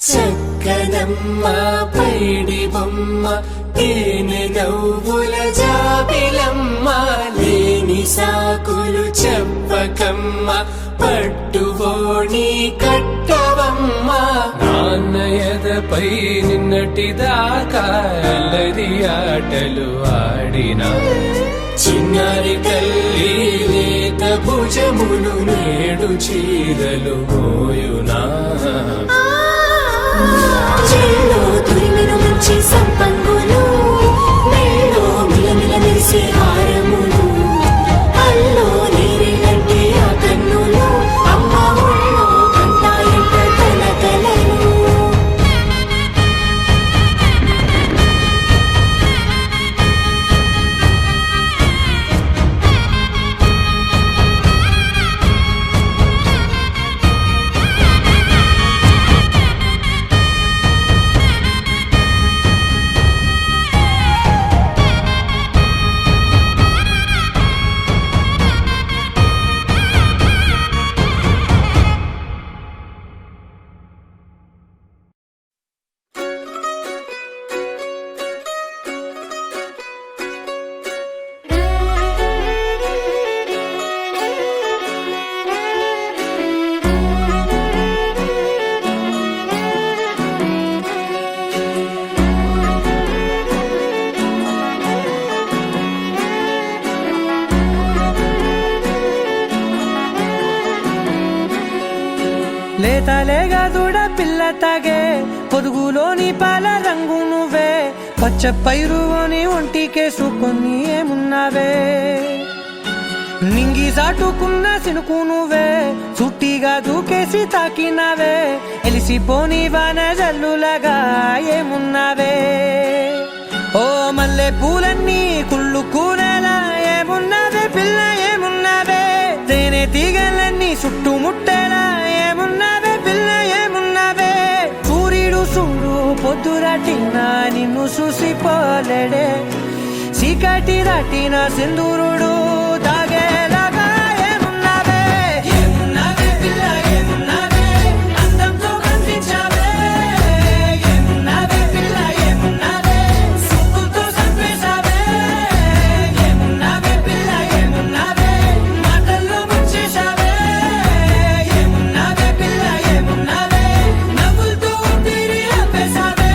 చక్కనమ్మ పైడి బొమ్మ తేనె నవ్వుల జాబిలమ్మ లేని సాకులు చెప్పకమ్మ పట్టువోణి కట్టవమ్మ నాన్నయదపై నిన్నటిదాకా అల్లరి ఆటలు ఆడినా చిన్నారి తల్లి లేత భుజములు నేడు చీరలు మోయునా చెల్లో తురిమిను మంచి సంపంగులు మెల్లో మిలమిల మెరిసే హారములు అల్లో నీరిలంటే ఆ కన్నులు అమ్మ ఒళ్ళో కంటాయంట కలకలను లేతలేగా దూడ పిల్ల తాగే పొదుగులోని పాల రంగు నువ్వే పచ్చ పైరుని ఒంటికేసుకొని ఏమున్నావే నింగి సాటుకున్న సినుకు నువ్వే చుట్టిగా దూకేసి తాకినావే ఎలిసిపోని వాన జల్లులగా ఏమున్నావే ఓ మల్లె పూలన్నీ కుళ్ళు కూరలా ఏమున్నావే పిల్ల ఏమున్నావే తేనె తీగలన్నీ చుట్టుముట్టేలా ఏమున్నావే పిల్ల ఏమున్నావే సూర్యుడు చూడు పొద్దురాటిన నిన్ను చూసిపోలేడే చీకటి దాటిన సింధూరుడు తాగేలాగా ఏమున్నావే ఏమున్నావే పిల్ల ఏమున్నావే అందంతో కనిపించావే ఏమున్నావే పిల్ల ఏమున్నావే సుక్కుతో చంపేశావే ఏమున్నావే పిల్ల ఏమున్నావే మాటల్లో ముంచేశావే ఏమున్నావే పిల్ల ఏమున్నావే నవ్వులతో ఊపిరి ఆపేశావే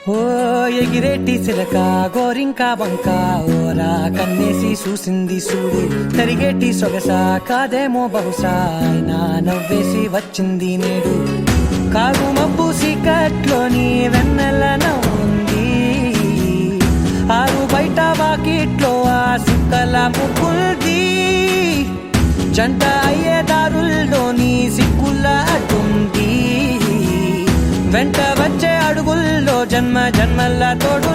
ఓ ఎగిరేటి చిలక గోరింక వంక ఓరా కన్నేసి చూసింది చూడు తరిగేటి సొగస కాదేమో బహుశా అయినా నవ్వేసి వచ్చింది నేడు కాగు మబ్బు సీకట్లోని వెన్నెల నవ్వుంది ఆరు బయట వాకిట్లో ఆ సుక్కల ముగ్గుల్ది జంట అయ్యే దారుల్లోని సిక్కుల అడ్డుంది వెంట వచ్చే అడుగుల్లో జన్మ జన్మల తోడు